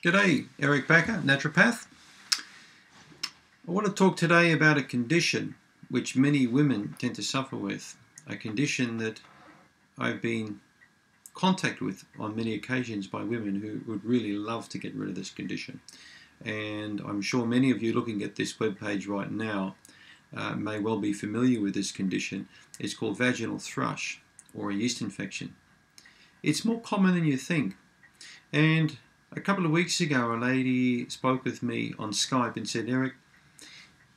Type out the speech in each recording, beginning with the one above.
G'day, Eric Bakker, naturopath. I want to talk today about a condition which many women tend to suffer with, a condition that I've been in contact with on many occasions by women who would really love to get rid of this condition. And I'm sure many of you looking at this webpage right now may well be familiar with this condition. It's called vaginal thrush or a yeast infection. It's more common than you think. And a couple of weeks ago, a lady spoke with me on Skype and said, Eric,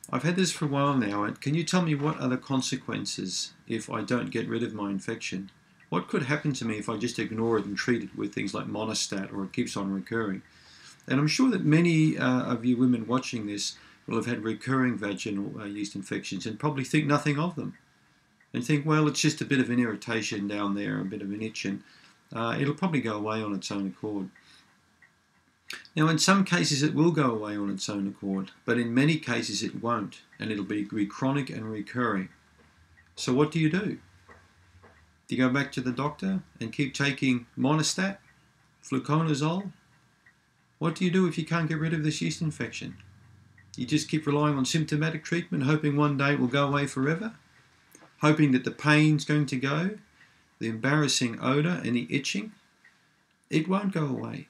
I've had this for a while now, and can you tell me what are the consequences if I don't get rid of my infection? What could happen to me if I just ignore it and treat it with things like Monistat, or it keeps on recurring? And I'm sure that many of you women watching this will have had recurring vaginal yeast infections and probably think nothing of them. And think, well, it's just a bit of an irritation down there, a bit of an itch, and it'll probably go away on its own accord. Now, in some cases it will go away on its own accord, but in many cases it won't, and it'll be chronic and recurring. So what do? Do you go back to the doctor and keep taking Monistat, fluconazole? What do you do if you can't get rid of this yeast infection? You just keep relying on symptomatic treatment, hoping one day it will go away forever? Hoping that the pain's going to go, the embarrassing odour and the itching? It won't go away.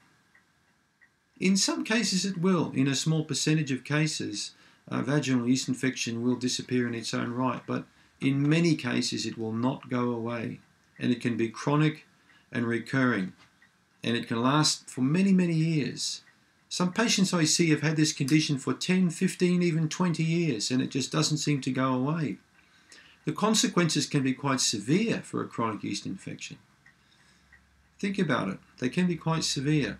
In some cases it will. In a small percentage of cases, vaginal yeast infection will disappear in its own right, but in many cases it will not go away, and it can be chronic and recurring, and it can last for many, many years. Some patients I see have had this condition for 10, 15, even 20 years, and it just doesn't seem to go away. The consequences can be quite severe for a chronic yeast infection. Think about it. They can be quite severe.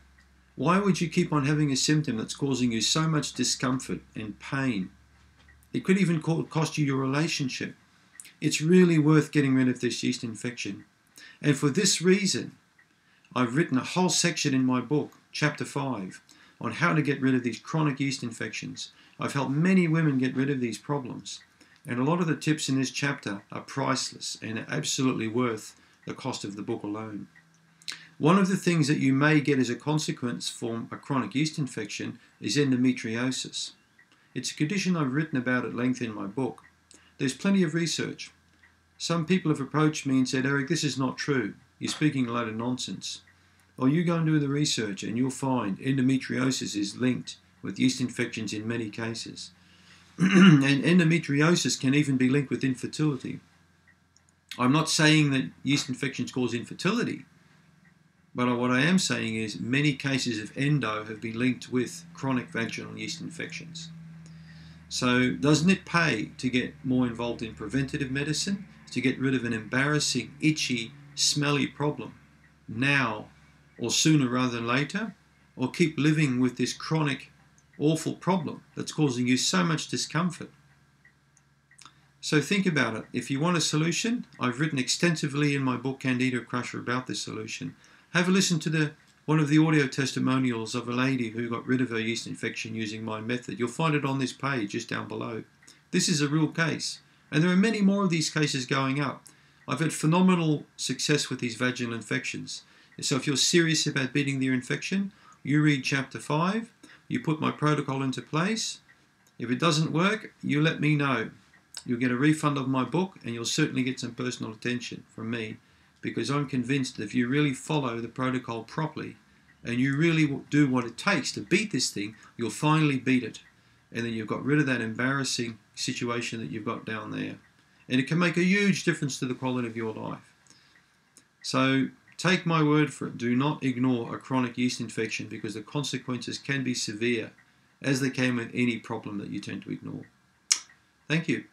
Why would you keep on having a symptom that's causing you so much discomfort and pain? It could even cost you your relationship. It's really worth getting rid of this yeast infection. And for this reason, I've written a whole section in my book, Chapter 5, on how to get rid of these chronic yeast infections. I've helped many women get rid of these problems. And a lot of the tips in this chapter are priceless and are absolutely worth the cost of the book alone. One of the things that you may get as a consequence from a chronic yeast infection is endometriosis. It's a condition I've written about at length in my book. There's plenty of research. Some people have approached me and said, Eric, this is not true. You're speaking a load of nonsense. Well, you go and do the research and you'll find endometriosis is linked with yeast infections in many cases. And endometriosis can even be linked with infertility. I'm not saying that yeast infections cause infertility. But what I am saying is many cases of endo have been linked with chronic vaginal yeast infections. So doesn't it pay to get more involved in preventative medicine, to get rid of an embarrassing, itchy, smelly problem now or sooner rather than later, or keep living with this chronic, awful problem that's causing you so much discomfort? So think about it. If you want a solution, I've written extensively in my book Candida Crusher about this solution. Have a listen to one of the audio testimonials of a lady who got rid of her yeast infection using my method. You'll find it on this page just down below. This is a real case. And there are many more of these cases going up. I've had phenomenal success with these vaginal infections. So if you're serious about beating your infection, you read Chapter 5, you put my protocol into place. If it doesn't work, you let me know. You'll get a refund of my book, and you'll certainly get some personal attention from me, because I'm convinced that if you really follow the protocol properly and you really do what it takes to beat this thing, you'll finally beat it. And then you've got rid of that embarrassing situation that you've got down there. And it can make a huge difference to the quality of your life. So take my word for it. Do not ignore a chronic yeast infection, because the consequences can be severe, as they can with any problem that you tend to ignore. Thank you.